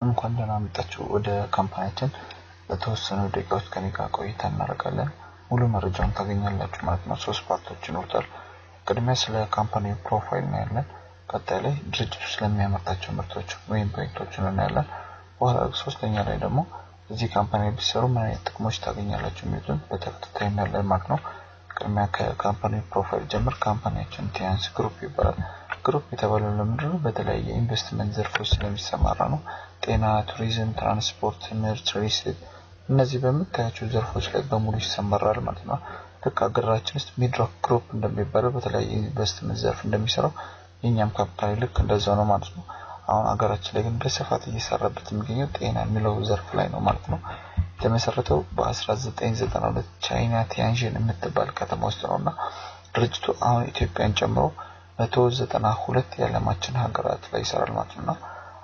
እንኳን ደህና መጣችሁ ወደ ካምፓኒያችን ለተወሰኑ ደቂቃዎች ከኔ ጋር ቆይታ እናደርጋለን ሙሉ መረጃውን ታገኛላችሁ ማለት ነው 3 ፓርቶች ይኖራል ቅድሚያ ስለ ካምፓኒው ፕሮፋይል ነው ያለን ቀጣይ ላይ ድርጅቱ ስለሚያመርታቸው ምርቶች ወይም ፕሮዳክቶችን እናያለን በኋላ ሶስተኛ ላይ ደግሞ እዚህ ካምፓኒ ቢሰሩ ምን አይነት ጥቅሞች ታገኛላችሁ የሚሉትን በተከታታይ እናያለን ማለት ነው ቅድሚያ ከካምፓኒው ፕሮፋይል ጀምር ካምፓኒያችን ቲያንስ ግሩፕ ይባላል ግሩፕ የተባለው ለምንድነው በተለያየ ኢንቨስትመንት ዘርፎች ስለሚሰማራ ነው ጤና ቱሪዝም ትራንስፖርት ትምህርት ሪሰርች እነዚህ በመታያቸው ዘርፎች ላይ በሙሉ ይሰማራል ማለት ነው ለካገራችን ውስጥ ሚድሮክ ግሩፕ እንደሚባለው በተለያየ ኢንቨስትመንት ዘርፍ እንደሚሰራው የኛም ካምፓኒ ልክ እንደዛው ነው ማለት ነው አሁን አገራችን ላይ ግን በስፋት እየሰራበት የሚገኘው ጤና የሚለው ዘርፍ ላይ ነው ማለት ነው የተመሰረተው በ1992 ቻይና ቲያንጂን የምትባል ከተማ ውስጥ ነውና ድርጅቱ አሁን ኢትዮጵያን ጨምሮ 192 የዓለማችን ሀገራት ላይ ይሰራል ማለት ነው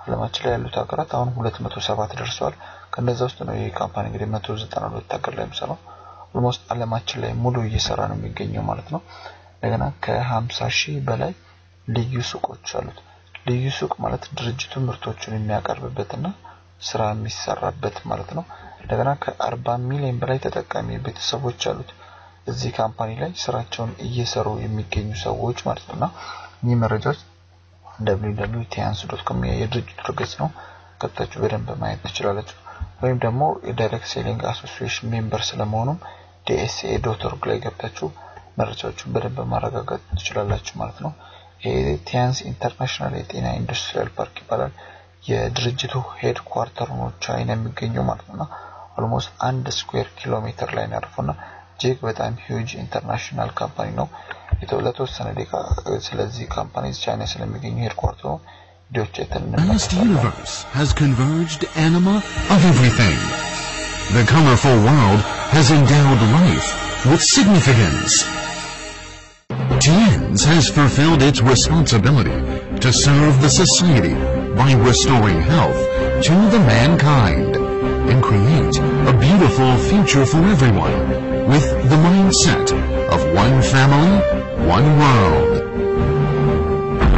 ዓለማችን ላይ ያሉት ሀገራት አሁን 207 ደርሰዋል ከነዛ ውስጥ ነው ይሄ ካምፓኒ እንግዲህ 192 ሀገር ላይ የሚሰራው almost ዓለማችን ላይ ሙሉ እየሰራ ነው የሚገኘው ማለት ነው እንደገና ከ50,000 በላይ ልዩ ሱቆች አሉት ልዩ ሱቅ ማለት ድርጅቱ ምርቶችን የሚያቀርብበትና ስራ የሚሰራበት ማለት ነው እንደገና ከ40 ሚሊዮን በላይ ተጠቃሚ ቤተሰቦች አሉት እዚህ ካምፓኒ ላይ ስራቸውን እየሰሩ የሚገኙ ሰዎች ማለት ነውና እኚህ መረጃዎች www.tians.com የድርጅቱ ድረገጽ ነው ከታችሁ በደንብ ማየት ትችላላችሁ ወይም ደግሞ የዳይሬክት ሴሊንግ አሶሲዬሽን ሜምበር ስለመሆኑ dsa.org ላይ ገብታችሁ መረጃዎችን በደንብ ማረጋገጥ ትችላላችሁ ማለት ነው ቲያንስ ኢንተርናሽናል የጤና ኢንዱስትሪያል ፓርክ ይባላል የድርጅቱ ሄድኳርተር ነው ቻይና የሚገኘው ማለት ነው almost 1 ስኩዌር ኪሎሜትር ላይ ያርፈውና ጄክ በጣም ሂዩጅ ኢንተርናሽናል ካምፓኒ ነው የተወለተወሰነ ደቂቃ ስለዚህ ካምፓኒ ቻይና ስለሚገኘው ሄድኳርተሩ The universe has converged anima of everything. The colorful world has endowed life with significance. TIANS has fulfilled its responsibility to serve the society by restoring health to the mankind and create a beautiful future for everyone with the mindset of one family, one world.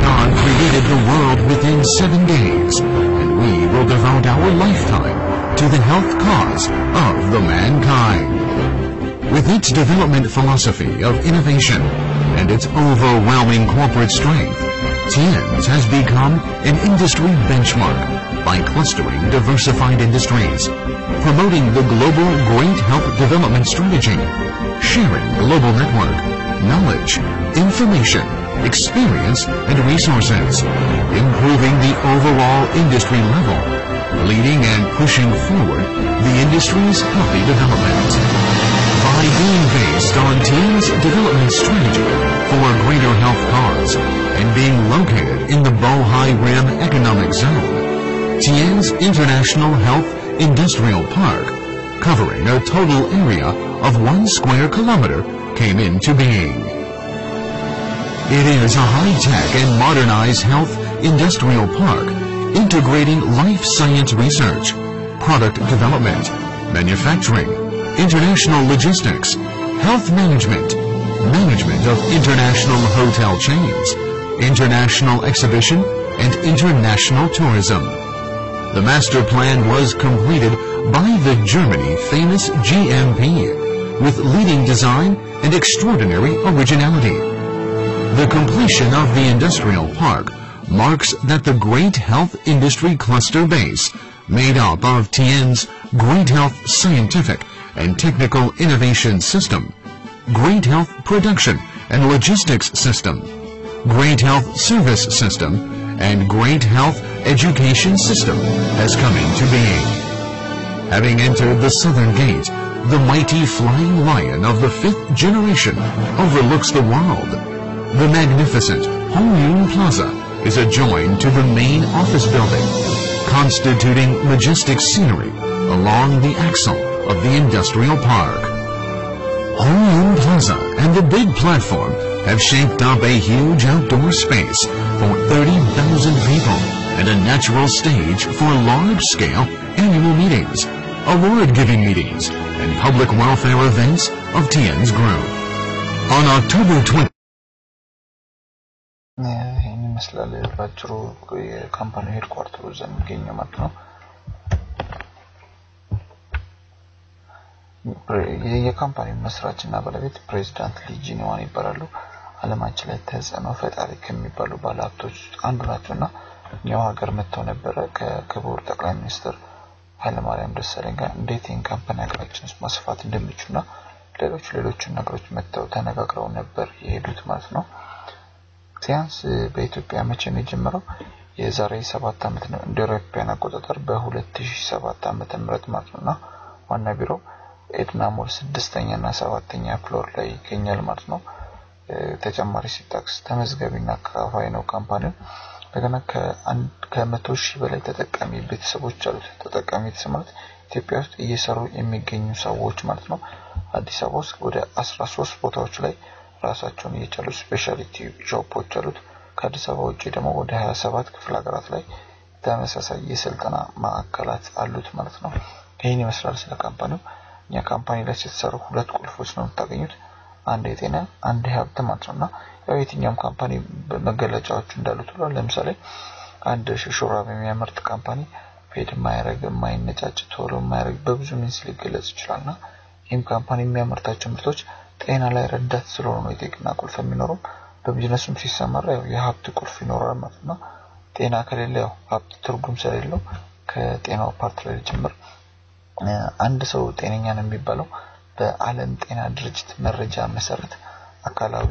God created the world within 7 days, and we will devote our lifetime to the health cause of the mankind. With its development philosophy of innovation and its overwhelming corporate strength, TIANS has become an industry benchmark by clustering diversified industries, promoting the global Great Health Development Strategy, sharing global network, knowledge, information, experience and resources, improving the overall industry level, leading and pushing forward the industry's healthy development. By being based on TIANS' development strategy for a greater health cause and being located in the Bohai Rim Economic Zone, TIANS International Health Industrial Park, covering a total area of 1 square kilometer, came into being. It is a high-tech and modernized health industrial park integrating life science research, product development, manufacturing, international logistics, health management, management of international hotel chains, international exhibition, and international tourism. The master plan was completed by the Germany famous GMP with leading design and extraordinary originality. The completion of the industrial park marks that the Great Health Industry Cluster base, made up of TIANS' Great Health Scientific and Technical Innovation System, Great Health Production and Logistics System, Great Health Service System, and Great Health Education System has come into being. Having entered the southern gate, the mighty flying lion of the 5th generation overlooks the world. The magnificent Hongyun Plaza is adjoined to the main office building, constituting majestic scenery along the axle of the industrial park. Hongyun Plaza and the big platform have shaped up a huge outdoor space for 30,000 people and a natural stage for large-scale annual meetings, award-giving meetings, and public welfare events of TIANS Group. On October 20, ይመስላል ባጭሩ የካምፓኒ ሄድኳርተሩ ዘንገኘ ማለት ነው የካምፓኒው መስራችና ባለቤት ፕሬዝዳንት ሊ ጂንዋን ይባላሉ። ዓለማችን ላይ ተጽዕኖ ፈጣሪ ከሚባሉ ባለሀብቶች አንዱ ናቸውና እኛው ሀገር መጥተው ነበር ከክቡር ጠቅላይ ሚኒስትር ኃይለማርያም ደሳለኝ ጋር እንዴት ይህን ካምፓኒ ሀገራችን ውስጥ ማስፋት እንደሚችሉና ሌሎች ነገሮች መጥተው ተነጋግረው ነበር የሄዱት ማለት ነው። ሲያንስ በኢትዮጵያ መቼ ነው የጀመረው? የዛሬ 7 ዓመት ነው እንደ አውሮፓውያን አቆጣጠር በ2007 ዓመተ ምህረት ማለት ነው። ዋና ቢሮ ኤድና ሞል 6ኛ እና 7ኛ ፍሎር ላይ ይገኛል ማለት ነው። ተጨማሪ ሲታክስ ተመዝጋቢና ከፋይ ነው ካምፓኒው። ለገና ከ100,000 በላይ ተጠቃሚ ቤተሰቦች አሉት። ተጠቃሚ ማለት ኢትዮጵያ ውስጥ እየሰሩ የሚገኙ ሰዎች ማለት ነው። አዲስ አበባ ውስጥ ወደ 13 ቦታዎች ላይ ራሳቸውን እየቻሉ ስፔሻሊቲ ሾፖች አሉት። ከአዲስ አበባ ውጪ ደግሞ ወደ 27 ክፍለ ሀገራት ላይ ተመሳሳይ የስልጠና ማዕከላት አሉት ማለት ነው። ይሄን ይመስላል ስለ ካምፓኒው። እኛ ካምፓኒ ላይ ሲሰሩ ሁለት ቁልፎች ነው የምታገኙት። አንድ የጤና አንድ የሀብት ማለት ነውና ያው የትኛውም ካምፓኒ መገለጫዎች እንዳሉት ሁሉ ለምሳሌ አንድ ሹራብ የሚያመርት ካምፓኒ ፌድ ማይረግ ማይነጫጭ ቶሎ ማይረግ በብዙ ምንስ ሊገለጽ ይችላልና ይህም ካምፓኒ የሚያመርታቸው ምርቶች ጤና ላይ ረዳት ስለሆኑ ነው የጤና ቁልፍ የሚኖረው። በቢዝነሱም ሲሰማራ ያው የሀብት ቁልፍ ይኖራል ማለት ነው። ጤና ከሌለ ያው ሀብት ትርጉም ስለሌለው ከጤናው ፓርት ላይ ጀምር አንድ ሰው ጤነኛ ነው የሚባለው በዓለም ጤና ድርጅት መረጃ መሰረት አካላዊ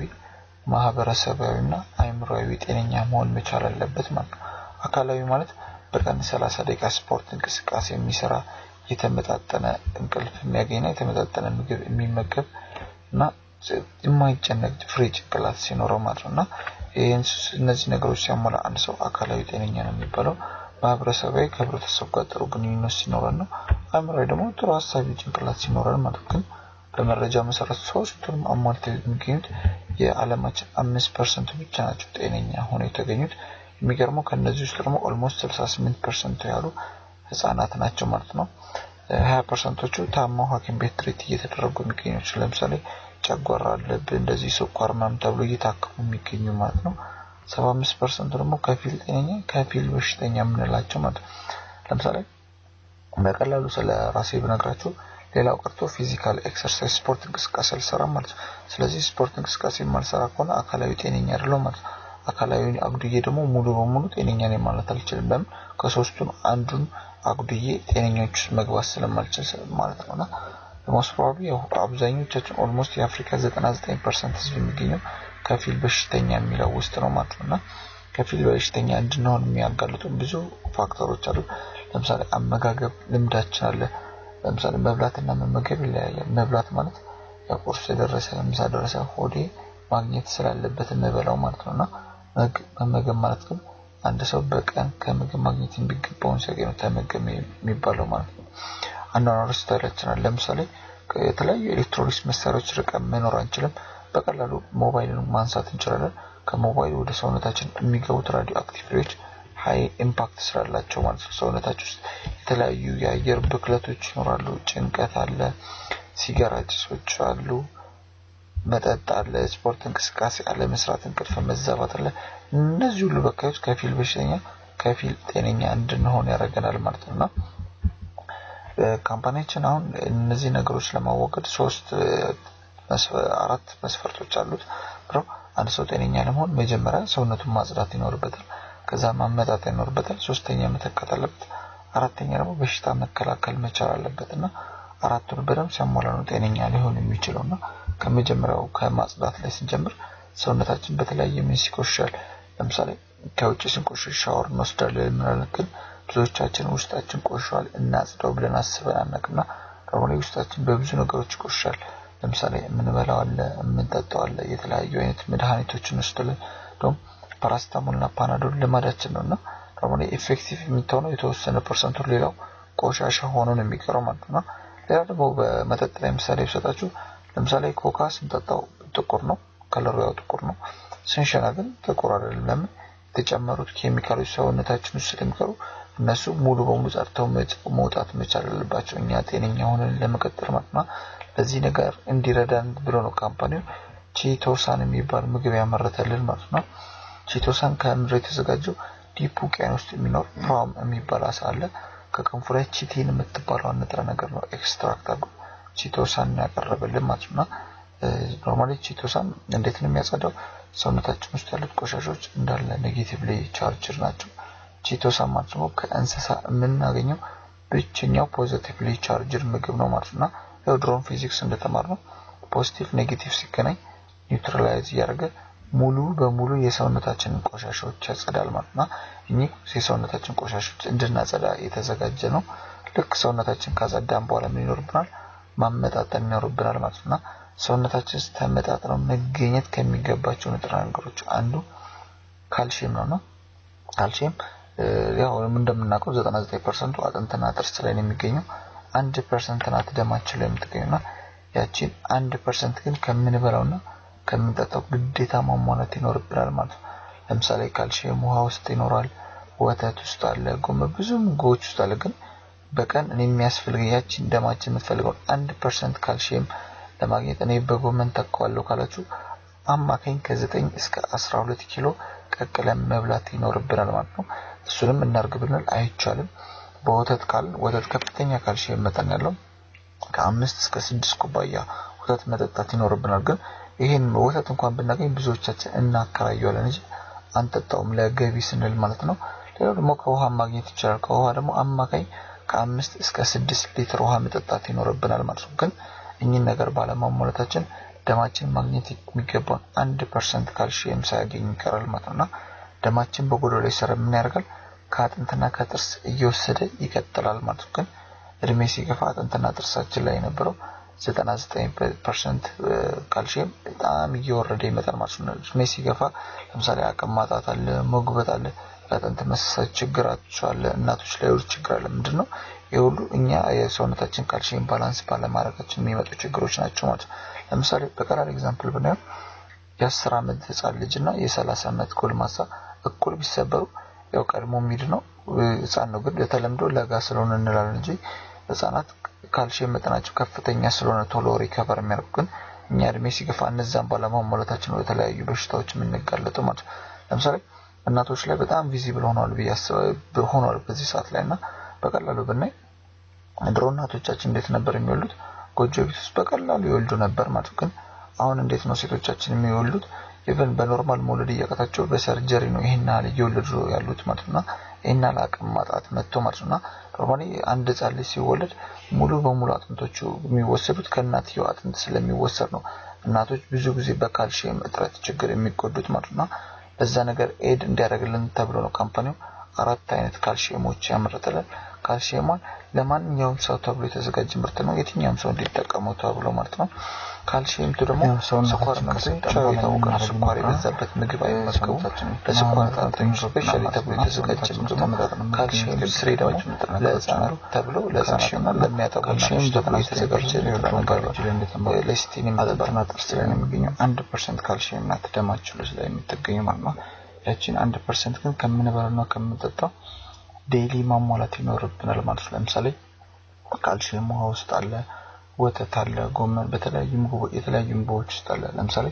ማህበረሰባዊና አእምሮአዊ ጤነኛ መሆን መቻል አለበት ማለት ነው። አካላዊ ማለት በቀን 30 ደቂቃ ስፖርት እንቅስቃሴ የሚሰራ የተመጣጠነ እንቅልፍ የሚያገኝና የተመጣጠነ ምግብ የሚመገብ እና የማይጨነቅ ፍሬ ጭንቅላት ሲኖረው ማለት ነውና እነዚህ ነገሮች ሲያሟላ አንድ ሰው አካላዊ ጤነኛ ነው የሚባለው። ማህበረሰባዊ ከህብረተሰቡ ጋር ጥሩ ግንኙነት ሲኖረን ነው። አእምሮአዊ ደግሞ ጥሩ ሐሳቢ ጭንቅላት ሲኖረን ማለት ነው። በመረጃ መሰረት ሶስቱንም አሟልተው የሚገኙት የዓለማችን 5% ብቻ ናቸው ጤነኛ ሆነው የተገኙት። የሚገርመው ከነዚህ ውስጥ ደግሞ ኦልሞስት 68% ያሉ ህፃናት ናቸው ማለት ነው። 20%ዎቹ ታማው ሐኪም ቤት ትሪት እየተደረጉ የሚገኙ ለምሳሌ ጨጓራ አለብህ እንደዚህ ስኳር ምናምን ተብሎ እየታከሙ የሚገኙ ማለት ነው። 75% ደግሞ ከፊል ጤነኛ ከፊል በሽተኛ የምንላቸው ማለት ነው። ለምሳሌ በቀላሉ ስለ ራሴ ብነግራችሁ ሌላው ቀርቶ ፊዚካል ኤክሰርሳይዝ ስፖርት እንቅስቃሴ አልሰራም ማለት ነው። ስለዚህ ስፖርት እንቅስቃሴ ማልሰራ ከሆነ አካላዊ ጤነኛ አይደለም ማለት ነው። አካላዊ አጉድዬ ደግሞ ሙሉ በሙሉ ጤነኛ ነኝ ማለት አልችልም። ለምን? ከሶስቱም አንዱን አጉድዬ ጤነኞች መግባት ስለማልችል ማለት ነውና most probably አብዛኞቻችን ኦልሞስት የአፍሪካ 99% ህዝብ የሚገኘው ከፊል በሽተኛ የሚለው ውስጥ ነው ማለት ነውና ከፊል በሽተኛ እንድንሆን የሚያጋልጡ ብዙ ፋክተሮች አሉ። ለምሳሌ አመጋገብ ልምዳችን አለ። ለምሳሌ መብላትና መመገብ ይለያያል። መብላት ማለት ያቆርስ ደረሰ ምሳ ደረሰ ሆዴ ማግኘት ስላለበት እንበላው ማለት ነውና መመገብ ማለት ግን አንድ ሰው በቀን ከምግብ ማግኘት የሚገባውን ሲያገኝ ተመገብ የሚባለው ማለት ነው። አኗኗር ስታይላችን አለ። ለምሳሌ የተለያዩ ኤሌክትሮኒክስ መሳሪያዎች ርቀን መኖር አንችልም። በቀላሉ ሞባይልን ማንሳት እንችላለን። ከሞባይል ወደ ሰውነታችን የሚገቡት ራዲዮ አክቲቭ ሬዎች ሃይ ኢምፓክት ስላላቸው ማለት ነው ሰውነታችን ውስጥ የተለያዩ የአየር ብክለቶች ይኖራሉ። ጭንቀት አለ፣ ሲጋራ ጭሶች አሉ፣ መጠጥ አለ፣ ስፖርት እንቅስቃሴ አለ፣ መስራት እንቅልፍ መዛባት አለ። እነዚህ ሁሉ በቃዎች ከፊል በሽተኛ ከፊል ጤነኛ እንድንሆን ያደርገናል ማለት ነውና ካምፓኒያችን አሁን እነዚህ ነገሮች ለማወገድ 4 መስፈርቶች አሉት። አንድ ሰው ጤነኛ ለመሆን መጀመሪያ ሰውነቱን ማጽዳት ይኖርበታል። ከዛ ማመጣጠን ይኖርበታል። 3ኛ መተካት አለበት። 4ኛ ደግሞ በሽታ መከላከል መቻል አለበትና አራቱን በደንብ ሲያሟላ ነው ጤነኛ ሊሆን የሚችለውና ከመጀመሪያው ከማጽዳት ላይ ስንጀምር ሰውነታችን በተለያየ ምን ሲቆሻል ለምሳሌ ከውጭ ስንቆሽሽ ሻወር እንወስዳለን ምናልከን ብዙዎቻችን ውስጣችን ቆሻል እናጽዳው ብለን አስበን አናቅምና ደግሞ ውስጣችን በብዙ ነገሮች ቆሻል። ለምሳሌ የምንበላው አለ የምንጠጣው አለ የተለያዩ አይነት መድኃኒቶችን እንወስዳለን። ደግሞ ፓራስታሞልና ፓናዶል ልማዳችን ነውና ደግሞ ኢፌክቲቭ የሚሆነው የተወሰነ ፐርሰንቱ ሌላው ቆሻሻ ሆኖ ነው የሚቀረው ማለት ነው። ሌላ ደግሞ በመጠጥ ላይ ምሳሌ ብሰጣችሁ ለምሳሌ ኮካ ስንጠጣው ጥቁር ነው ከለሩ ያው ጥቁር ነው። ስንሸና ግን ጥቁር አይደለም። ለምን? የተጨመሩት ኬሚካሎች ሰውነታችን ውስጥ ስለሚቀሩ እነሱ ሙሉ በሙሉ ጸድተው መውጣት መቻል አለባቸው እኛ ጤነኛ ሆነን ለመቀጠል ማለት ነው። ለዚህ ነገር እንዲረዳን ብሎ ነው ካምፓኒው ቺቶሳን የሚባል ምግብ ያመረተልን ማለት ነው። ቺቶሳን ከምድር የተዘጋጀው ዲፕ ውቅያኖስ ውስጥ የሚኖር ፕራም የሚባል አሳ አለ። ከክንፉ ላይ ቺቲን የምትባለው ንጥረ ነገር ነው ኤክስትራክት አድርጎ ቺቶሳን ያቀረበልን ማለት ነው። ኖርማሊ ቺቶሳን እንዴት ነው የሚያጸዳው? ሰውነታችን ውስጥ ያሉት ቆሻሾች እንዳለ ኔጌቲቭሊ ቻርጅድ ናቸው። ቺቶሳን ማለት ነው ከእንስሳ የምናገኘው ብቸኛው ፖዚቲቭሊ ቻርጅድ ምግብ ነው ማለት ነው። ያው ድሮን ፊዚክስ እንደተማርነው ፖዚቲቭ ኔጌቲቭ ሲገናኝ ኒውትራላይዝ ያደርገ ሙሉ በሙሉ የሰውነታችንን ቆሻሾች ያጸዳል ማለት ነው። እኚህ የሰውነታችን ቆሻሾች እንድናጸዳ የተዘጋጀ ነው። ልክ ሰውነታችን ካጸዳን በኋላ ምን ይኖርብናል? ማመጣጠን ይኖርብናል ማለት ነው። ሰውነታችን ተመጣጥነው መገኘት ከሚገባቸው ንጥረ ነገሮች አንዱ ካልሲየም ነው። ካልሲየም ያው እንደምናውቀው 99% አጥንትና ጥርስ ላይ ነው የሚገኘው። 1% ናት ደማችን ላይ የምትገኘውና ያቺን 1% ግን ከምንበላውና ከምንጠጣው ግዴታ ማሟላት ይኖርብናል ማለት ነው። ለምሳሌ ካልሲየም ውሃ ውስጥ ይኖራል፣ ወተት ውስጥ አለ፣ ጎመን ብዙ ምግቦች ውስጥ አለ። ግን በቀን እኔ የሚያስፈልገው ያቺን ደማችን የምትፈልገው 1% ካልሲየም ለማግኘት እኔ በጎመን ተካዋለሁ ካላችሁ አማካኝ ከ9 እስከ 12 ኪሎ ቀቅለን መብላት ይኖርብናል ማለት ነው። እሱንም እናርግ ብንል አይቻልም። በወተት ወተት ከፍተኛ ካልሲየም መጠን ያለው ከ5 እስከ 6 ኩባያ ወተት መጠጣት ይኖርብናል። ግን ይሄን ወተት እንኳን ብናገኝ ብዙዎቻችን እናከራየዋለን እንጂ አንጠጣውም ለገቢ ስንል ማለት ነው። ሌላው ደግሞ ከውሃ ማግኘት ይችላል። ከውሃ ደግሞ አማካኝ ከ5 እስከ 6 ሊትር ውሃ መጠጣት ይኖርብናል ማለት ነው። ግን እኚህን ነገር ባለማሟላታችን ደማችን ማግኘት የሚገባውን 1% ካልሲየም ሳያገኝ ይቀራል ማለት ነው። ደማችን በጎዶሎ ላይ ምን ያደርጋል? ከአጥንትና ከጥርስ እየወሰደ ይቀጥላል ማለት ነው። ግን እድሜ ሲገፋ አጥንትና ጥርሳችን ላይ የነበረው 99% ካልሲየም በጣም እየወረደ ይመጣል ማለት ነው። እድሜ ሲገፋ ለምሳሌ አቅም ማጣት አለ፣ መጉበት አለ፣ አጥንት መሳሳት ችግሮች አለ፣ እናቶች ላይ ሁሉ ችግር አለ። ምንድነው የሁሉ እኛ የሰውነታችን ካልሲየም ባላንስ ባለማድረጋችን የሚመጡ ችግሮች ናቸው ማለት ነው። ለምሳሌ በቀላል ኤግዛምፕል ብናየው የ10 ዓመት ህፃን ልጅና የ30 ዓመት ጎልማሳ እኩል ቢሰበሩ ያው ቀድሞ የሚድነው ህፃን ነው። ግን ለተለምዶ ለጋ ስለሆነ እንላለን እንጂ ህፃናት ካልሲየም መጠናቸው ከፍተኛ ስለሆነ ቶሎ ሪከቨር የሚያደርጉ። ግን እኛ እድሜ ሲገፋ እነዛን ባለማሟላታችን ነው የተለያዩ በሽታዎች የምንጋለጠው ማለት ነው። ለምሳሌ እናቶች ላይ በጣም ቪዚብል ሆኗል በዚህ ሰዓት ላይና በቀላሉ ብናይ ድሮ እናቶቻችን እንዴት ነበር የሚወልዱት? ጎጆ ቤት ውስጥ በቀላሉ ይወልዱ ነበር ማለት ነው። ግን አሁን እንዴት ነው ሴቶቻችን የሚወልዱት? ኢቭን በኖርማል መውለድ እያቃታቸው በሰርጀሪ ነው ይሄን ያህል እየወለዱ ያሉት ማለት ነው። ይሄን ያህል አቅም ማጣት መጥቶ ማለት ነው። ኖርማሊ አንድ ህፃን ልጅ ሲወለድ ሙሉ በሙሉ አጥንቶቹ የሚወሰዱት ከእናትየው አጥንት ስለሚወሰድ ነው እናቶች ብዙ ጊዜ በካልሲየም እጥረት ችግር የሚጎዱት ማለት ነው። በዛ ነገር ኤድ እንዲያደርግልን ተብሎ ነው ካምፓኒው 4 አይነት ካልሲየሞች ያመረተልን። ካልሲየም ለማንኛውም ሰው ተብሎ የተዘጋጀ ምርት ነው፣ የትኛውም ሰው እንዲጠቀመው ተብሎ ማለት ነው። ካልሲየም ደግሞ ስኳር መሰጠው የታወቀ ስኳር የበዛበት ምግብ አይመገቡም። ለስኳር ታምተኞች ስፔሻሊ ተብሎ የተዘጋጀ ምግብ ነው። ካልሲየም ስሬዳው ለህፃናት ተብሎ ለህፃናትና ለሚያጠቡ እናቶች ተብሎ የተዘጋጀ ለስቲኒ ማጥፋትና ጥርስ ላይ የሚገኘው 1% ካልሲየም ናት ደማችን ላይ የምትገኘው ማለት ነው። ያቺን 1% ግን ከምንበላውና ከምንጠጣው ዴይሊ ማሟላት ይኖርብናል ማለት ነው። ለምሳሌ ካልሲየም ውሃ ውስጥ አለ፣ ወተት አለ፣ ጎመን የተለያዩ ምግቦች ውስጥ አለ። ለምሳሌ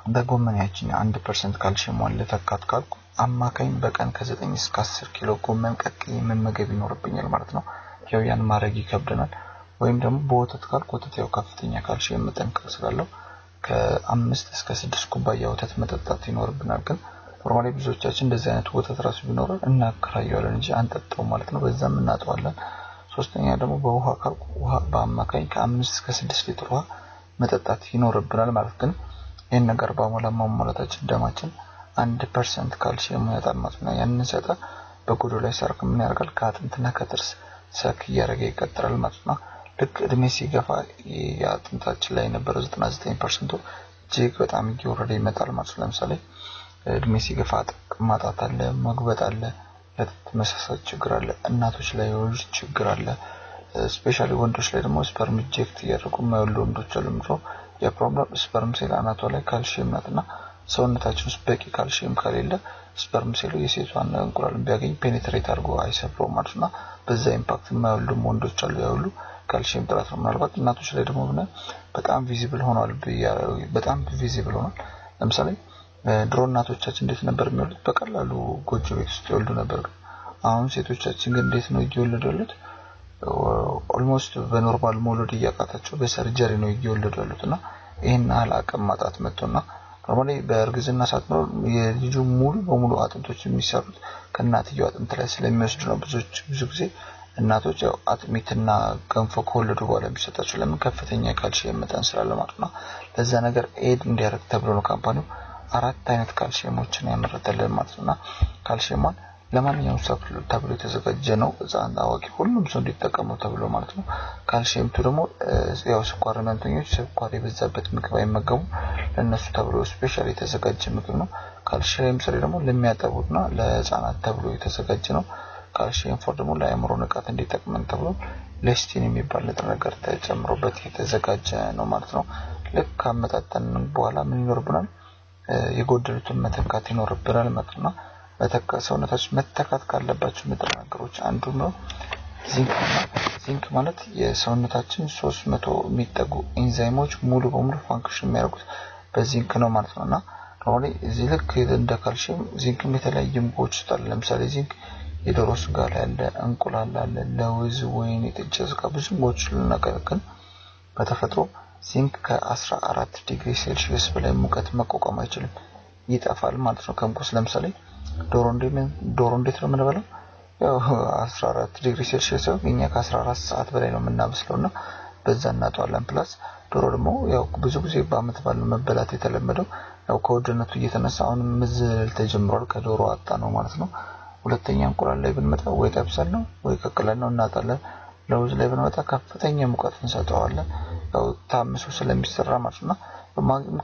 በጎመን ያቺን 1% ካልሲየም አለ ተካት ካልኩ አማካኝ በቀን ከ9 እስከ 10 ኪሎ ጎመን ቀቅዬ መመገብ ይኖርብኛል ማለት ነው። ያው ያን ማድረግ ይከብደናል። ወይም ደግሞ በወተት ካልኩ ወተት ያው ከፍተኛ ካልሲየም መጠን ስላለው ከ5 እስከ 6 ኩባያ ወተት መጠጣት ይኖርብናል። ግን ኖርማሊ ብዙዎቻችን እንደዚህ አይነት ወተት ራሱ ቢኖር እናከራየዋለን እንጂ አንጠጣው ማለት ነው። በዛም እናጠዋለን። ሶስተኛ ደግሞ በውሃ ካልኩ ውሃ በአማካኝ ከ5 እስከ 6 ሊትር ውሃ መጠጣት ይኖርብናል ማለት ግን ይሄን ነገር ማሟላታችን ደማችን 1% ካልሲየም ያጣል ማለት ነው። ያንን ሲያጣ በጎዶሎ ላይ ሰርክ ምን ያደርጋል? ከአጥንትና ከጥርስ ሰክ እያደረገ ይቀጥላል ማለት ነው። ልክ እድሜ ሲገፋ የአጥንታችን ላይ የነበረው 99% እጅግ በጣም እየወረደ ይመጣል ማለት ነው። ለምሳሌ እድሜ ሲገፋ ማጣት አለ፣ መጉበት አለ፣ መሳሳት ችግር አለ፣ እናቶች ላይ የወሊድ ችግር አለ። ስፔሻሊ ወንዶች ላይ ደግሞ ስፐርም ኢንጀክት እያደረጉ የማይወልዱ ወንዶች አሉ። የፕሮብለም ስፐርም ሴል አናቷ ላይ ካልሲየም ናትና ሰውነታችን ውስጥ በቂ ካልሲየም ከሌለ ስፐርም ሴሉ የሴቷን እንቁላል ቢያገኝ ፔኔትሬት አድርጎ አይሰብረውም ማለት ነው። በዛ ኢምፓክት የማይወልዱ ወንዶች አሉ። ያውሉ ካልሲየም ጥራት ነው። ምናልባት እናቶች ላይ ደግሞ በጣም ቪዚብል ሆኗል። ለምሳሌ ድሮ እናቶቻችን እንዴት ነበር የሚወልዱት? በቀላሉ ጎጆ ቤት ውስጥ ይወልዱ ነበር። አሁን ሴቶቻችን ግን እንዴት ነው እየወለዱ ያሉት? ኦልሞስት በኖርማል ሞሎድ ያቃታቸው በሰርጀሪ ነው እየወለዱ ያሉትና ይሄን አላቀም ማጣት መጥቶና ኖርማሊ በእርግዝና ሰዓት ነው የልጁ ሙሉ በሙሉ አጥንቶች የሚሰሩት ከእናትየው አጥንት ላይ ስለሚወስዱ ነው። ብዙ ጊዜ እናቶች ያው አጥሚትና ገንፎ ከወለዱ በኋላ የሚሰጣቸው ለምን ከፍተኛ ካልሲየም መጠን ስላለ ማለት ነው። ለዛ ነገር ኤድ እንዲያደርግ ተብሎ ነው ካምፓኒው 4 አይነት ካልሲየሞችን ያመረተልን ማለት ነውና ካልሲየሙን ለማንኛውም ሰው ተብሎ የተዘጋጀ ነው። ህፃን አዋቂ ሁሉም ሰው እንዲጠቀመው ተብሎ ማለት ነው። ካልሲየም ደግሞ ያው ስኳር ህመምተኞች ስኳር የበዛበት ምግብ አይመገቡ ለነሱ ተብሎ ስፔሻሊ የተዘጋጀ ምግብ ነው። ካልሲየም ስሪ ደግሞ ለሚያጠቡና ለህፃናት ተብሎ የተዘጋጀ ነው። ካልሲየም ፎር ደግሞ ለአእምሮ ንቃት እንዲጠቅመን ተብሎ ሌስቲን የሚባል ንጥረ ነገር ተጨምሮበት የተዘጋጀ ነው ማለት ነው። ልክ ካመጣጠን በኋላ ምን ይኖርብናል? የጎደሉትን መተካት ይኖርብናል ማለት ነው። ሰውነታችን መተካት ካለባቸው ንጥረ ነገሮች አንዱ ነው ዚንክ ማለት የሰውነታችን 300 የሚጠጉ ኤንዛይሞች ሙሉ በሙሉ ፋንክሽን የሚያደርጉት በዚንክ ነው ማለት ነውና ኖርማሊ እዚህ ልክ እንደ ካልሲየም ዚንክም የተለያዩ ምግቦች ውስጥ አለ። ለምሳሌ ዚንክ የዶሮ ስጋ ላይ አለ፣ እንቁላል አለ፣ ለውዝ ወይን የጥጃ ስጋ ብዙ ምግቦች ልናቀርቅን በተፈጥሮ ዚንክ ከ14 ዲግሪ ሴልሺየስ በላይ ሙቀት መቋቋም አይችልም፣ ይጠፋል ማለት ነው ከሙቀት። ለምሳሌ ዶሮ እንዴት ነው የምንበላው? ያው 14 ዲግሪ ሴልሺየስ እኛ ከ14 ሰዓት በላይ ነው የምናበስለውና በዛ እናጣዋለን። ፕላስ ዶሮ ደግሞ ያው ብዙ ጊዜ በአመት ባለው መበላት የተለመደው ያው ከውድነቱ እየተነሳ አሁን ምዝል ተጀምሯል። ከዶሮ አጣ ነው ማለት ነው። ሁለተኛ እንቁላል ላይ ብንመጣ ወይ ጠብሰን ነው ወይ ቀቅለን ነው እናጣለን። ለውዝ ላይ ብንመጣ ከፍተኛ ሙቀት እንሰጠዋለን ያው ታምሶ ስለሚሰራ ማለት ነው።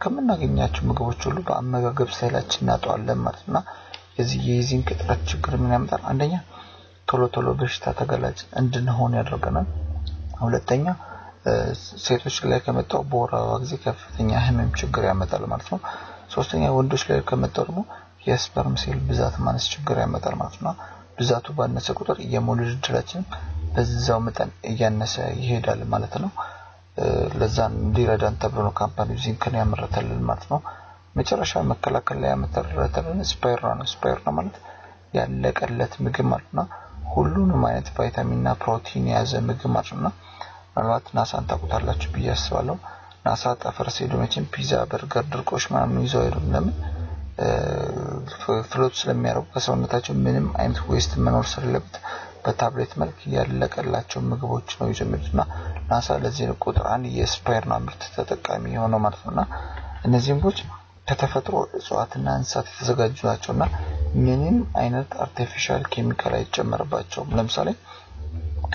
ከምናገኛቸው ምግቦች ሁሉ በአመጋገብ ስታይላችን እናጣዋለን ማለት ነው። የዚህ የዚንክ እጥረት ችግር ምን ያመጣል? አንደኛ ቶሎ በሽታ ተጋላጭ እንድንሆን ያደርገናል። ሁለተኛ ሴቶች ላይ ከመጣው በወር አበባ ጊዜ ከፍተኛ ህመም ችግር ያመጣል ማለት ነው። ሶስተኛ ወንዶች ላይ ከመጣው ደግሞ የስፐርም ሴል ብዛት ማነስ ችግር ያመጣል ማለት ነው። ብዛቱ ባነሰ ቁጥር የመውለድ እድላችን በዛው መጠን እያነሰ ይሄዳል ማለት ነው። ለዛ እንዲረዳን ተብሎ ነው ካምፓኒው ዚንክን ያመረተልን ማለት ነው። መጨረሻ መከላከል ላይ ያመረተልን ስፓይሩና ማለት ያለቀለት ምግብ ማለት ነው። ሁሉንም አይነት ቫይታሚንና ፕሮቲን የያዘ ምግብ ማለት ነው። ማለት ናሳን ታውቁታላችሁ ብዬ አስባለሁ። ናሳ ጠፈር ሲሄዱ መቼም ፒዛ፣ በርገር፣ ድርቆሽ ምናምን ይዘው አይደለም። ለምን ፍሎት ስለሚያደርጉ ከሰውነታቸው ምንም አይነት ዌስት መኖር ስለሌለበት በታብሌት መልክ ያለቀላቸው ምግቦች ነው ይዘምሩና ናሳ ለዚህ ቁጥር 1 የስፓይሩና ምርት ተጠቃሚ ሆነው ማለት ነውና እነዚህ ምግቦች ከተፈጥሮ እጽዋትና እንስሳት የተዘጋጁ ናቸውና ምንም አይነት አርቲፊሻል ኬሚካል አይጨመርባቸውም። ለምሳሌ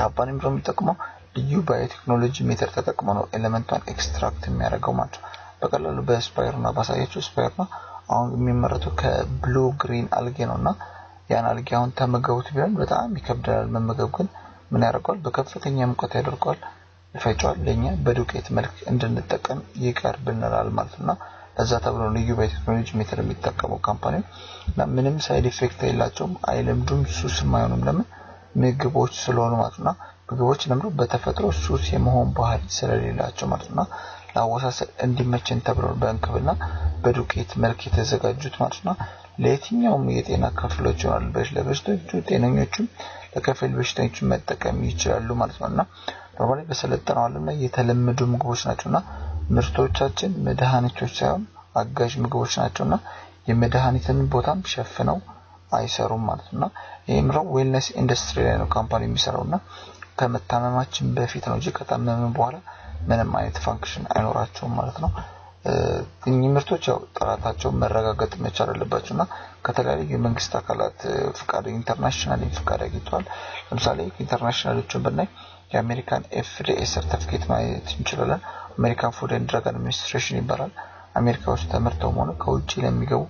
ካምፓኒው የሚጠቀመው ልዩ ባዮቴክኖሎጂ ሜተድ ተጠቅሞ ነው ኤሌመንቷን ኤክስትራክት የሚያደርገው ማለት ነው። በቀላሉ በስፓይሩና ባሳያችሁ ስፓይሩና አሁን የሚመረተው ከብሉ ግሪን አልጌ ነውና ያን አልጌ አሁን ተመገቡት ቢሆን በጣም ይከብዳል መመገብ። ግን ምን ያደርጋል? በከፍተኛ ሙቀት ያደርጋል፣ ይፈጫል፣ ለኛ በዱቄት መልክ እንድንጠቀም ይቀርብልናል ማለት ነው። ለዛ ተብሎ ልዩ ባዮቴክኖሎጂ ሜተድ የሚጠቀመው ካምፓኒው እና ምንም ሳይድ ኢፌክት የላቸውም፣ አይለምዱም፣ ሱስም አይሆኑም። ለምን ምግቦች ስለሆኑ ማለት ነው። ምግቦች ደግሞ በተፈጥሮ ሱስ የመሆን ባህሪ ስለሌላቸው ማለት ነው። ለአወሳሰድ እንዲመቸን ተብሎ በእንክብልና በዱቄት መልክ የተዘጋጁት ማለት ነው። ለየትኛውም የጤና ክፍሎች ይሆናል። ለበሽተኞቹ፣ ጤነኞቹም ለከፊል በሽተኞቹ መጠቀም ይችላሉ ማለት ነውና ኖርማሊ በሰለጠነው ዓለም ላይ የተለመዱ ምግቦች ናቸውና ምርቶቻችን መድኃኒቶች ሳይሆን አጋዥ ምግቦች ናቸውና የመድኃኒትን ቦታም ሸፍነው አይሰሩም ማለት ነው። ይሄም ዌልነስ ኢንደስትሪ ላይ ነው ካምፓኒ የሚሰራውና ከመታመማችን በፊት ነው እንጂ ከታመመን በኋላ ምንም አይነት ፋንክሽን አይኖራቸውም ማለት ነው። እኚህ ምርቶች ያው ጥራታቸው መረጋገጥ መቻል አለባቸውና ከተለያዩ የመንግስት አካላት ፍቃድ ኢንተርናሽናል ፍቃድ አግኝተዋል። ለምሳሌ ኢንተርናሽናሎችን ብናይ የአሜሪካን FDA ሰርቲፊኬት ማየት እንችላለን። አሜሪካን ፉድ ኤንድ ድራግ አድሚኒስትሬሽን ይባላል። አሜሪካ ውስጥ ተመርተው ሆነ ከውጪ ለሚገቡ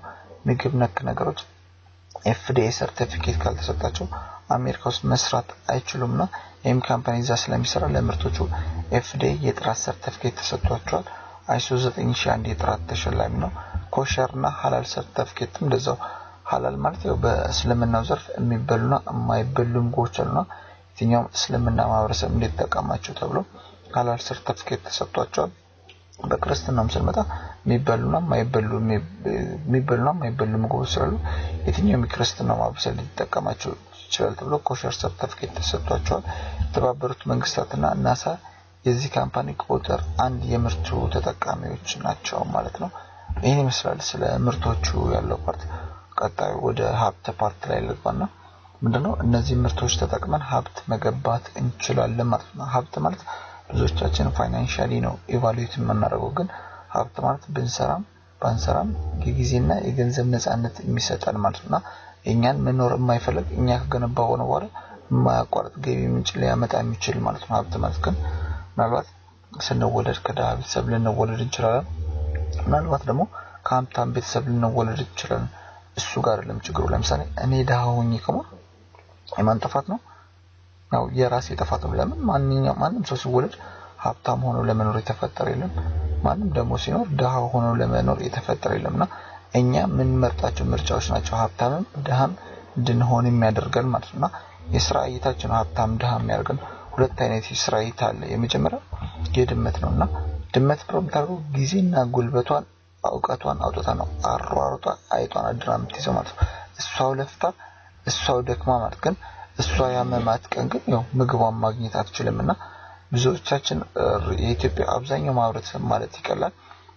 ምግብ ነክ ነገሮች FDA ሰርቲፊኬት ካልተሰጣቸው አሜሪካ ውስጥ መስራት አይችሉምና ይሄም ካምፓኒ እዛ ስለሚሰራ ለምርቶቹ FDA የጥራት ሰርቲፊኬት ተሰጥቷቸዋል። ISO 9001 የጥራት ተሸላሚ ነው። ኮሸርና ሐላል ሰርቲፊኬትም እንደዛው። ሐላል ማለት ያው በእስልምናው ዘርፍ የሚበሉና የማይበሉ ምግቦች አሉና የትኛውም እስልምና ማህበረሰብ እንዲጠቀማቸው ተብሎ ሐላል ሰርቲፊኬት ተሰጥቷቸዋል። በክርስትናም ስንመጣ የሚበሉና የማይበሉ ምግቦች ስላሉ የትኛውም ክርስትና ማህበረሰብ ሊጠቀማቸው ይችላል ተብሎ ኮሸር ሰርቲፊኬት ተሰጥቷቸዋል። የተባበሩት መንግስታትና ናሳ የዚህ ካምፓኒ ቁጥር 1 የምርቱ ተጠቃሚዎች ናቸው ማለት ነው። ይሄን ይመስላል ስለ ምርቶቹ ያለው ፓርት። ቀጣዩ ወደ ሀብት ፓርት ላይ ልግባና ምንድነው እነዚህ ምርቶች ተጠቅመን ሀብት መገንባት እንችላለን ማለት ነው። ሀብት ማለት ብዙዎቻችን ፋይናንሻሊ ነው ኢቫሉዌት የምናደርገው፣ ግን ሀብት ማለት ብንሰራም ባንሰራም የጊዜና የገንዘብ ነፃነት የሚሰጠን ማለት ነው። እኛን መኖር የማይፈልግ እኛ ከገነባው ነው በኋላ የማያቋርጥ ገቢ ምንጭ ሊያመጣ የሚችል ማለት ነው ሀብት ማለት። ግን ምናልባት ስንወለድ ከድሃ ቤተሰብ ልንወለድ እንችላለን፣ ምናልባት ደግሞ ከሀብታም ቤተሰብ ልንወለድ እንችላለን። እሱ ጋር አይደለም ችግሩ። ለምሳሌ እኔ ድሃ ሆኜ ከሞት የማን ጥፋት ነው? ያው የራሴ ጥፋት ነው። ለምን ማንም ሰው ሲወለድ ሀብታም ሆኖ ለመኖር የተፈጠረ የለም፣ ማንም ደግሞ ሲኖር ድሃ ሆኖ ለመኖር የተፈጠረ የለምና እኛ ምን መርጣቸው ምርጫዎች ናቸው ሀብታምም ድሃም እንድንሆን የሚያደርገን ማለት ነው። የሥራ እይታችን ሀብታም ድሃ የሚያደርገን ሁለት አይነት የሥራ እይታ አለ። የመጀመሪያው የድመት ነውና ድመት ፕሮምታሩ ጊዜና ጉልበቷን እውቀቷን አውጥታ ነው አሯሯጧ አይጧን አድራ የምትይዘው ማለት ነው። እሷው ለፍታ እሷው ደክማ ማለት ግን እሷ ያመማት ቀን ግን ያው ምግቧን ማግኘት አትችልምና ብዙዎቻችን የኢትዮጵያ አብዛኛው ማህበረሰብ ማለት ይቀላል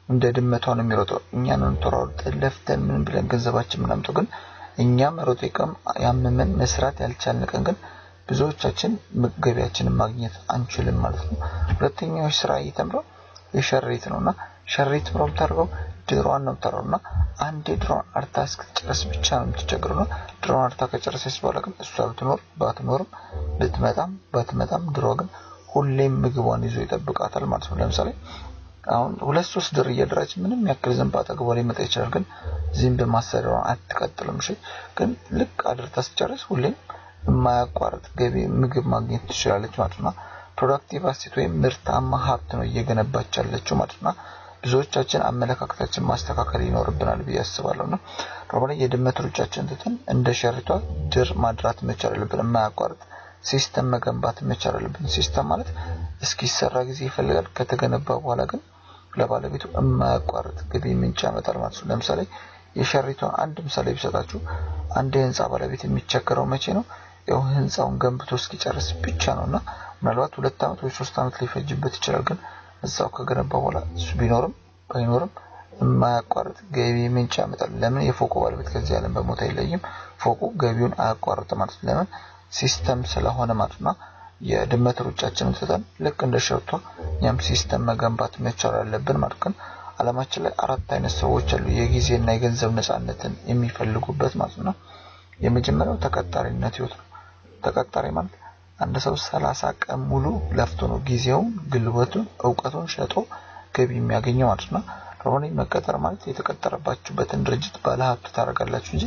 እንደ ድመቷ ነው የሚሮጠው። እኛን ተሯሩጠን ለፍተን ምን ብለን ገንዘባችን ምናምጠው ግን እኛም ሮጤቀም ያመመን መስራት ያልቻልን ቀን ግን ብዙዎቻችን ገቢያችንን ማግኘት አንችልም ማለት ነው። ሁለተኛው ስራ እየተምረው የሸሪት ነውና ሸሪት ፕሮምታርገው ድሮን ነው ተራውና አንዴ ድሮን አርታ እስክትጨርስ ብቻ ነው የምትቸገረው። ድሮን አርታ ከጨረሰች በኋላ ግን እሷ ባትኖርም ብትመጣም ድሮ ግን ሁሌም ምግቧን ይዞ ይጠብቃታል ማለት ነው። ለምሳሌ አሁን 2-3 ድር እየደረች ምንም ያክል ዝንብ አጠገቧ ላይ መጣ ይችላል፣ ግን ዝንብ ማሰሪያው አትቀጥልም። እሺ ግን ልክ አድርታ ስትጨርስ ሁሌም የማያቋርጥ ገቢ ምግብ ማግኘት ትችላለች ማለት ነው። ፕሮዳክቲቭ አሴት ወይም ምርታማ ሀብት ነው እየገነባች ያለችው ማለት ነው። ብዙዎቻችን አመለካከታችን ማስተካከል ይኖርብናል ብዬ አስባለሁና ሮባሌ የድመት ሩጫችን ትተን እንደ ሸሪቷ ድር ማድራት መቻል አለብን። የማያቋርጥ ሲስተም መገንባት መቻል አለብን። ሲስተም ማለት እስኪሰራ ጊዜ ይፈልጋል፣ ከተገነባ በኋላ ግን ለባለቤቱ የማያቋርጥ ገቢ ምንጭ ያመጣል ማለት ነው። ለምሳሌ የሸሪቷን አንድ ምሳሌ ቢሰጣችሁ አንድ የህንጻ ባለቤት የሚቸገረው መቼ ነው? ያው ህንጻውን ገንብቶ እስኪጨርስ ብቻ ነውና ምናልባት 2 አመት ወይ 3 አመት ሊፈጅበት ይችላል፣ ግን እዛው ከገነባ በኋላ እሱ ቢኖርም ባይኖርም የማያቋርጥ ገቢ ምንጭ ያመጣል። ለምን? የፎቁ ባለቤት ከዚህ ዓለም በሞት አይለይም። ፎቁ ገቢውን አያቋርጥም ማለት ነው። ለምን? ሲስተም ስለሆነ ማለት ነው። የድመት ሩጫችንን ትተን ልክ እንደ ሸርቷ እኛም ሲስተም መገንባት መቻል አለብን ማለት ነው። ዓለማችን ላይ 4 አይነት ሰዎች አሉ የጊዜና የገንዘብ ነፃነትን የሚፈልጉበት ማለት ነው። የመጀመሪያው ተቀጣሪነት ህይወት ነው። ተቀጣሪ ማለት አንድ ሰው 30 ቀን ሙሉ ለፍቶ ነው ጊዜውን፣ ጉልበቱን፣ እውቀቱን ሸጦ ገቢ የሚያገኘው ማለት ነው። ሮኒ መቀጠር ማለት የተቀጠረባችሁበትን ድርጅት ባለሀብት ታደርጋላችሁ እንጂ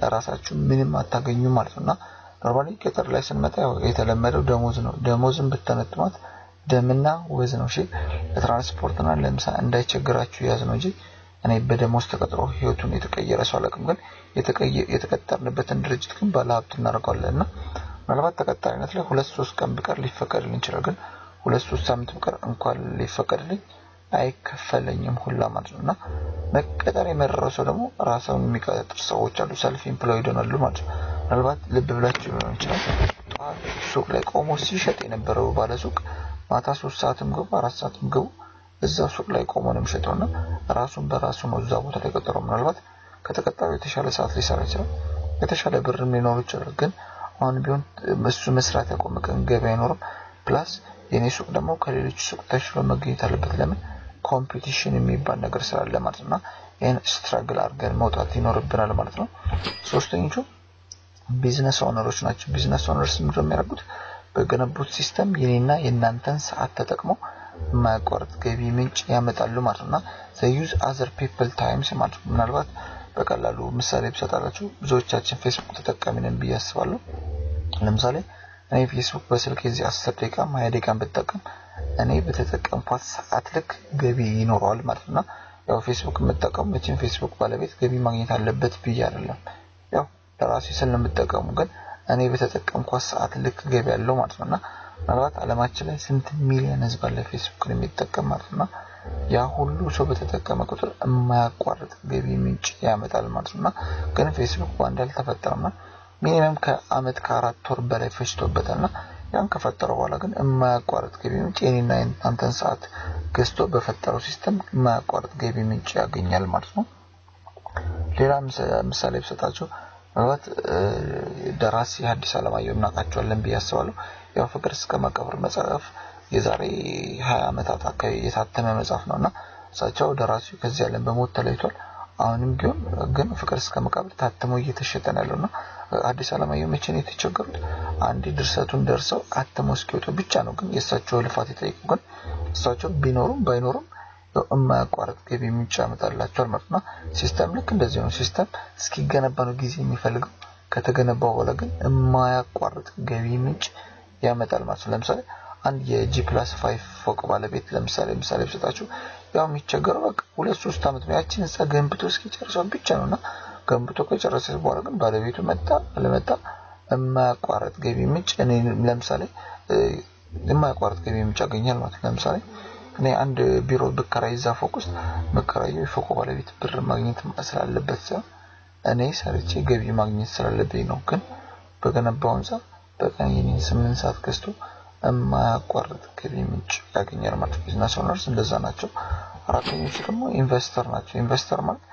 ለራሳችሁ ምንም አታገኙ ማለት ነው። ኖርማሊ ቅጥር ላይ ስንመጣ የተለመደው ደሞዝ ነው። ደሞዝን ብትነጥማት ደምና ወዝ ነው። እሺ ለትራንስፖርትና ለምሳ እንዳይቸግራችሁ ያዝ ነው እንጂ እኔ በደሞዝ ተቀጥሮ ህይወቱን የተቀየረ ሰው አላውቅም። ግን የተቀጠርንበትን ድርጅት ግን ባለሀብት እናደርጋለንና ምናልባት ተቀጣሪነት ላይ 2-3 ቀን ቢቀር ሊፈቀድልኝ ይችላል፣ ግን 2-3 ሳምንት ቢቀር እንኳን ሊፈቀድልኝ አይከፈለኝም ሁላ ማለት ነውና መቀጠር የመረረው ሰው ደግሞ ራሳውን የሚቀጥር ሰዎች አሉ፣ ሰልፍ ኢምፕሎይድ ሆነሉ ማለት ነው። ምናልባት ልብ ብላችሁ ሊሆን ይችላል ጧት ሱቅ ላይ ቆሞ ሲሸጥ የነበረው ባለ ሱቅ ማታ 3 ሰዓትም ገቡ 4 ሰዓትም ገቡ እዛው ሱቅ ላይ ቆሞ ነው የሚሸጠውና ራሱን በራሱ ነው እዛው ቦታ ላይ ቀጠረው። ምናልባት ከተቀጣሪው የተሻለ ሰዓት ሊሰራ ይችላል፣ የተሻለ ብርም ሊኖር ይችላል፣ ግን አሁን ቢሆን እሱ መስራት ያቆመ ቀን ገበያ አይኖርም። ፕላስ የኔ ሱቅ ደግሞ ከሌሎች ሱቅ ተሽሎ መገኘት አለበት። ለምን? ኮምፒቲሽን የሚባል ነገር ስላለ ማለት ነው። ይሄን ስትራግል አድርገን መውጣት ይኖርብናል ማለት ነው። ሶስተኞቹ ቢዝነስ ኦነሮች ናቸው። ቢዝነስ ኦነርስ ምንድነው የሚያደርጉት? በገነቡት ሲስተም የኔና የናንተን ሰዓት ተጠቅመው የማያቋርጥ ገቢ ምንጭ ያመጣሉ ማለት ነው። they use other people times ማለት ነው። ምናልባት በቀላሉ ምሳሌ ብሰጣላችሁ ብዙዎቻችን ፌስቡክ ተጠቃሚ ነን ብዬ አስባለሁ። ለምሳሌ እኔ ፌስቡክ በስልክ እዚህ 10 ደቂቃ 20 ደቂቃ ብጠቀም እኔ በተጠቀምኳት ሰዓት ልክ ገቢ ይኖረዋል ማለት ነው። ያው ፌስቡክ የምጠቀም መቼም ፌስቡክ ባለቤት ገቢ ማግኘት አለበት ብዬ አይደለም፣ ያው ለራሴ ስለምጠቀሙ ግን እኔ በተጠቀምኳት ሰዓት ልክ ገቢ ያለው ማለት ነውና ምናልባት ዓለማችን ላይ ስንት ሚሊዮን ህዝብ አለ ፌስቡክን የሚጠቀም ማለት ነው። ያ ሁሉ ሰው በተጠቀመ ቁጥር የማያቋርጥ ገቢ ምንጭ ያመጣል ማለት ነው። ግን ፌስቡክ ባንድ አልተፈጠረምና ሚኒመም ከአመት ከ4 ወር በላይ ፈጅቶበታልና ያን ከፈጠረው በኋላ ግን የማያቋርጥ ገቢ ምንጭ የኔና አንተን ሰዓት ገዝቶ በፈጠረው ሲስተም የማያቋርጥ ገቢ ምንጭ ያገኛል ማለት ነው። ሌላ ምሳሌ ብሰጣችሁ ማለት ደራሲ ሐዲስ ዓለማየሁ እናውቃቸዋለን ብዬ አስባለሁ። ያው ፍቅር እስከ መቃብር መጽሐፍ የዛሬ 20 ዓመታት አካባቢ የታተመ መጽሐፍ ነውና እሳቸው ደራሲው ከዚህ ዓለም በሞት ተለይቷል። አሁንም ግን ፍቅር እስከ መቃብር ታትሞ እየተሸጠ ነው ያለውና ሐዲስ ዓለማየሁ መቼ ነው የተቸገሩት? አንዴ ድርሰቱን ደርሰው አትሞ እስኪወጡ ብቻ ነው ግን የእሳቸው ልፋት የጠየቁ ግን እሳቸው ቢኖሩም ባይኖሩም የማያቋርጥ ገቢ ምንጭ ያመጣላቸዋል ማለት ነው። ሲስተም ልክ እንደዚህ ነው። ሲስተም እስኪገነባ ነው ጊዜ የሚፈልገው። ከተገነባው በኋላ ግን የማያቋርጥ ገቢ ምንጭ ያመጣል ማለት ነው። ለምሳሌ አንድ የG+5 ፎቅ ባለቤት ለምሳሌ ብሰጣችሁ ያው የሚቸገረው በቃ 2-3 አመት ነው ያቺን ህንጻ ገንብቶ እስኪጨርሰው ብቻ ነውና ገንብቶ ከጨረሰ በኋላ ግን ባለቤቱ መጣ አለመጣ የማያቋርጥ ገቢ ምንጭ እኔ ለምሳሌ የማያቋርጥ ገቢ ምንጭ ያገኛል ማለት ነው። ለምሳሌ እኔ አንድ ቢሮ ብከራይ እዛ ፎቅ ውስጥ መከራየው የፎቁ ባለቤት ብር ማግኘት ስላለበት ሳይሆን እኔ ሰርቼ ገቢ ማግኘት ስላለብኝ ነው። ግን በገነባው ህንጻ በቀን 8 ሰዓት ገዝቶ የማያቋርጥ ገቢ ምንጭ ያገኛል ማለት ነው። ቢዝነስ ኦነርስ እንደዛ ናቸው። አራተኞቹ ደግሞ ኢንቨስተር ናቸው። ኢንቨስተር ማለት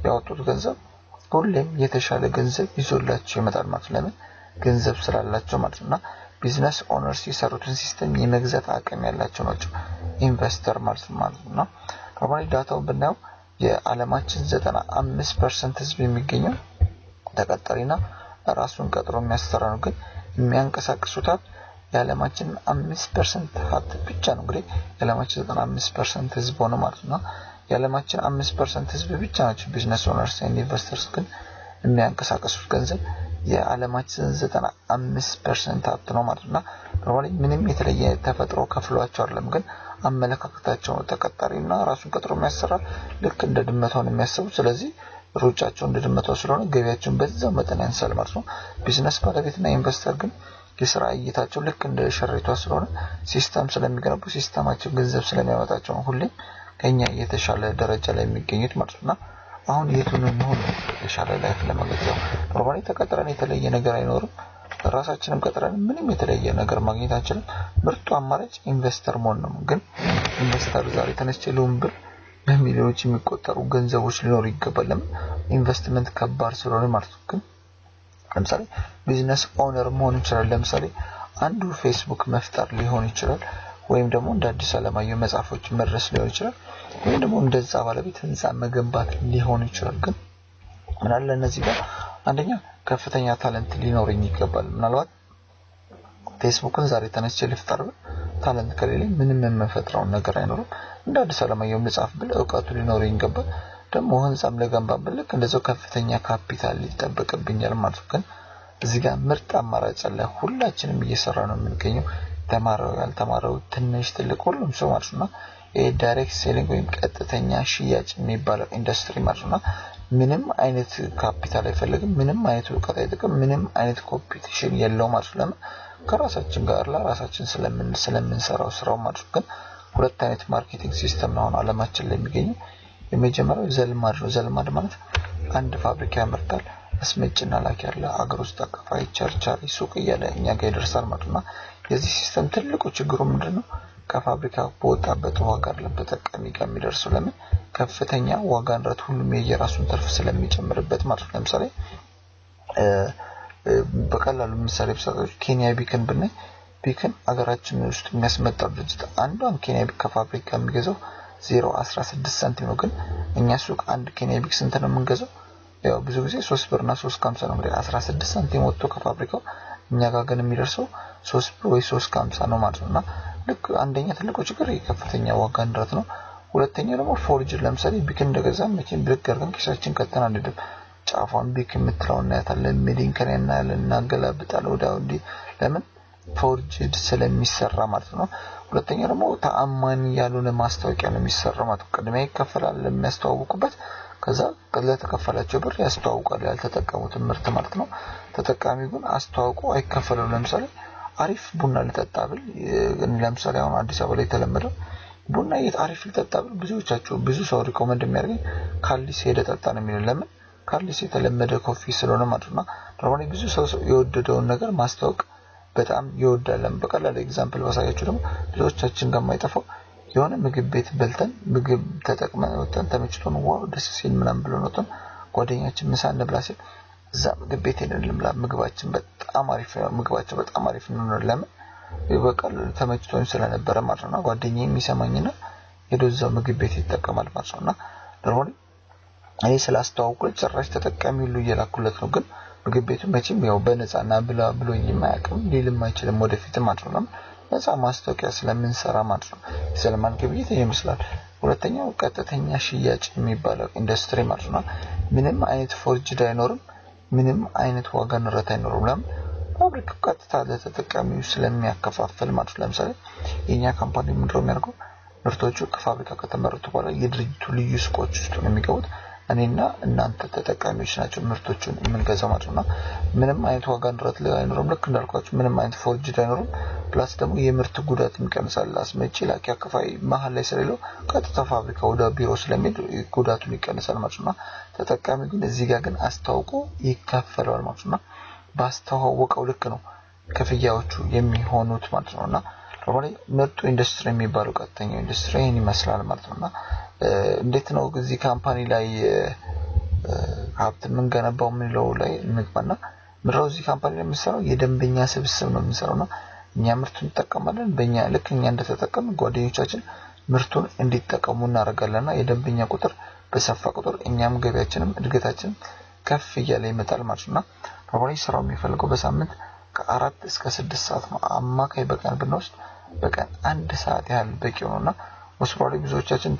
ያወጡት ገንዘብ ሁሌም የተሻለ ገንዘብ ይዞላቸው ይመጣል ማለት ነው። ለምን? ገንዘብ ስላላቸው ማለት ነውና ቢዝነስ ኦነርስ የሰሩትን ሲስተም የመግዛት አቅም ያላቸው ናቸው ኢንቨስተር ማለት ነው። ኖርማሊ ዳታውን ብናየው የዓለማችን 95% ህዝብ የሚገኘው ተቀጣሪና ራሱን ቀጥሮ የሚያሰራ ነው። ግን የሚያንቀሳቅሱት የዓለማችን 5% ሀብት ብቻ ነው። እንግዲህ የዓለማችን 95% ህዝብ ሆነ ማለት ነው። የዓለማችን 5% ህዝብ ብቻ ናቸው ቢዝነስ ኦነርስ ኤንድ ኢንቨስተርስ። ግን የሚያንቀሳቅሱት ገንዘብ የዓለማችን 95% ሀብት ነው ማለት ነው። ኖርማሊ ምንም የተለየ ተፈጥሮ ከፍሏቸው አይደለም። ግን አመለካከታቸው ተቀጣሪና ራሱን ቀጥሮ የሚያሰራ ልክ እንደ ድመቷን የሚያስቡ ስለዚህ ሩጫቸው እንደ ድመቷ ስለሆነ ገቢያቸውን በዛው መጠን ያንሳል ማለት ነው። ቢዝነስ ባለቤትና ኢንቨስተር ግን የሥራ እይታቸው ልክ እንደ ሸሪቷ ስለሆነ ሲስተም ስለሚገነቡ ሲስተማቸው ገንዘብ ስለሚያመጣቸው ሁሌም ከኛ የተሻለ ደረጃ ላይ የሚገኙት ማለት ነው። አሁን የቱን ነው የተሻለ ላይፍ ለማግኘት ኖርማሊ ተቀጥረን የተለየ ነገር አይኖርም። ራሳችንም ቀጥረን ምንም የተለየ ነገር ማግኘት አንችልም። ምርጡ አማራጭ ኢንቨስተር መሆን ነው። ግን ኢንቨስተር ዛሬ ተነስቼ ብር በሚሊዮኖች የሚቆጠሩ ገንዘቦች ሊኖር ይገባል። ኢንቨስትመንት ከባድ ስለሆነ ማለት ነው። ግን ለምሳሌ ቢዝነስ ኦነር መሆን ይችላል። ለምሳሌ አንዱ ፌስቡክ መፍጠር ሊሆን ይችላል ወይም ደግሞ እንደ ሐዲስ ዓለማየሁ መጽሐፎች መድረስ ሊሆን ይችላል ወይም ደግሞ እንደዛ ባለቤት ህንጻ መገንባት ሊሆን ይችላል። ግን ምን አለ እነዚህ ጋር አንደኛ ከፍተኛ ታለንት ሊኖርኝ ይገባል። ምናልባት ፌስቡክን ዛሬ ተነስቼ ልፍጠር ታለንት ከሌለኝ ምንም የምፈጥረው ነገር አይኖርም። እንደ ሐዲስ ዓለማየሁ መጽሐፍ ብል ዕውቀቱ ሊኖርኝ ይገባል። ደግሞ ህንጻም ለገንባም ብል እንደዛው ከፍተኛ ካፒታል ሊጠበቅብኛል ማለት ነው። ግን እዚህ ጋር ምርጥ አማራጭ አለ። ሁላችንም እየሰራ ነው የምንገኘው። ተማረው ያልተማረው ትንሽ ትልቅ ሁሉም ሰው ማለት ነው። ዳይሬክት ሴሊንግ ወይም ቀጥተኛ ሽያጭ የሚባለው ኢንዱስትሪ ማለት ነው። ምንም አይነት ካፒታል አይፈልግም፣ ምንም አይነት ዕውቀት አይጠይቅም፣ ምንም አይነት ኮምፒቲሽን የለውም ማለት ነው። ከራሳችን ጋር ለራሳችን ስለምንሰራው ስራው ማለት ነው። ግን ሁለት አይነት ማርኬቲንግ ሲስተም ነው ዓለማችን ላይ የሚገኘው። የመጀመሪያው ዘልማድ ነው። ዘልማድ ማለት አንድ ፋብሪካ ያመርታል፣ አስመጭና ላኪ ያለ አገር ውስጥ አከፋይ፣ ቸርቻሪ፣ ሱቅ እያለ እኛ ጋር ይደርሳል ማለት ነው። የዚህ ሲስተም ትልቁ ችግሩ ምንድነው? ከፋብሪካ በወጣበት ዋጋ አይደለም ተጠቃሚ ጋር የሚደርሰው። ለምን? ከፍተኛ ዋጋ ንረት ሁሉም የየራሱን ትርፍ ስለሚጨምርበት ማለት ነው። ለምሳሌ በቀላሉ ምሳሌ ብሰጣችሁ ኬንያ ቢክን ብናይ ቢክን አገራችን ውስጥ የሚያስመጣው ድርጅት አንዷን ኬንያ ቢክ ከፋብሪካ የሚገዛው 0.16 ሳንቲም ነው። ግን እኛ ሱቅ አንድ ኬንያ ቢክ ስንት ነው የምንገዛው? ያው ብዙ ጊዜ 3 ብርና 3.50 ነው። እንግዲህ 16 ሳንቲም ወጥቶ ከፋብሪካው እኛ ጋር ግን የሚደርሰው 3 ብር ወይ 3.50 ነው ማለት ነውና ልክ አንደኛ ትልቁ ችግር የከፍተኛ ዋጋ ንረት ነው። ሁለተኛ ደግሞ ፎርጅድ ለምሳሌ ቢክን እንደገዛን መቼም ብቅ አድርገን ኪሳችን ከተን አንደም ጫፋን ቢክ የምትለውን እናያታለን፣ ሚዲንከን እናያለን፣ እናገላብጣለን ወዲያው እንዲ ለምን ፎርጅድ ስለሚሰራ ማለት ነው። ሁለተኛ ደግሞ ተአማኒ ያልሆነ ማስታወቂያ ነው የሚሰራው ማለት ነው። ቅድሚያ ይከፈላል ለሚያስተዋውቁበት፣ ከዛ ለተከፈላቸው ብር ያስተዋውቃሉ ያልተጠቀሙት ምርት ማለት ነው። ተጠቃሚው ግን አስተዋውቆ አይከፈለው። ለምሳሌ አሪፍ ቡና ልጠጣብል ለምሳሌ አሁን አዲስ አበባ ላይ ተለመደው ቡና አሪፍ ልጠጣብል ብዙ ሰው ሪኮመንድ የሚያደርገኝ ካልዲስ ሄደ ጠጣ ነው የሚለው። ለምን? ካርሊስ የተለመደ ኮፊ ስለሆነ ማለት ነው ኖርማሊ ብዙ ሰው የወደደውን ነገር ማስተዋወቅ በጣም ይወዳል በቀላል ኤግዛምፕል ባሳያችሁ ደግሞ ብዙዎቻችን ጋር የማይጠፋው የሆነ ምግብ ቤት በልተን ምግብ ተጠቅመን ወጥተን ተመችቶን ዋው ደስ ሲል ምናምን ብሎ ነው ጓደኛችን ምሳ እንብላ ሲል እዛ ምግብ ቤት ሄደን ልምላ ምግባችን በጣም አሪፍ ነው ለምን ይበቃል ተመችቶን ስለነበረ ማለት ነው ጓደኛዬ የሚሰማኝና የዶዛው ምግብ ቤት ይተቀማል ማለት ነውና ኖርማሊ እኔ ስላስተዋወቁት ጭራሽ ተጠቃሚ ሁሉ እየላኩለት ነው ግን ምግብ ቤቱ መቼም ያው በነፃና ብሎ የማያውቅም ሊልም አይችልም ወደፊት ማለት ነው ነፃ ማስታወቂያ ስለምንሰራ ማለት ነው ስለማን ግብይት ይመስላል ሁለተኛው ቀጥተኛ ሽያጭ የሚባለው ኢንዱስትሪ ማለት ነው ምንም አይነት ፎርጅድ አይኖርም ምንም አይነት ዋጋ ንረት አይኖርም ለምን ፋብሪካው ቀጥታ ለተጠቃሚው ስለሚያከፋፍል ማለት ነው ለምሳሌ የኛ ካምፓኒ ምንድነው የሚያደርገው ምርቶቹ ከፋብሪካ ከተመረቱ በኋላ የድርጅቱ ልዩ ሱቆች ውስጥ ነው የሚገቡት እኔና እናንተ ተጠቃሚዎች ናቸው ምርቶቹን የምንገዛው ማለት ነው ምንም አይነት ዋጋ ንረት አይኖርም ልክ እንዳልኳችሁ ምንም አይነት ፎርጅድ አይኖርም ፕላስ ደግሞ የምርት ጉዳት ይቀንሳል አስመጪ ላኪ አከፋይ መሃል ላይ ስለሌለው ቀጥታ ፋብሪካ ወደ ቢሮ ስለሚሄድ ጉዳቱን ይቀንሳል ማለት ነው ተጠቃሚ ግን እዚህ ጋር ግን አስተዋውቆ ይከፈላል ማለት ነው ባስተዋወቀው ልክ ነው ክፍያዎቹ የሚሆኑት ማለት ነውና ሮባሊ ምርቱ ኢንዱስትሪ የሚባለው ቀጥተኛ ኢንዱስትሪ ይመስላል ማለት ነውና እንዴት ነው እዚህ ካምፓኒ ላይ ሀብት የምንገነባው ምንለው ላይ እንግባና ምራው እዚህ ካምፓኒ ላይ የምንሰራው የደንበኛ ስብስብ ነው የምንሰራውና እኛ ምርቱን እንጠቀማለን በእኛ ልክ እኛ እንደተጠቀምን ጓደኞቻችን ምርቱን እንዲጠቀሙ እናደርጋለንና የደንበኛ ቁጥር በሰፋ ቁጥር እኛም ገበያችንም እድገታችን ከፍ እያለ ይመጣል ማለት ነው ሮባሊ ስራው የሚፈልገው በሳምንት ከ4 እስከ 6 ሰዓት ነው አማካይ በቀን ብንወስድ በቀን 1 ሰዓት ያህል በቂ ነውና ወስሯሊ ብዙዎቻችን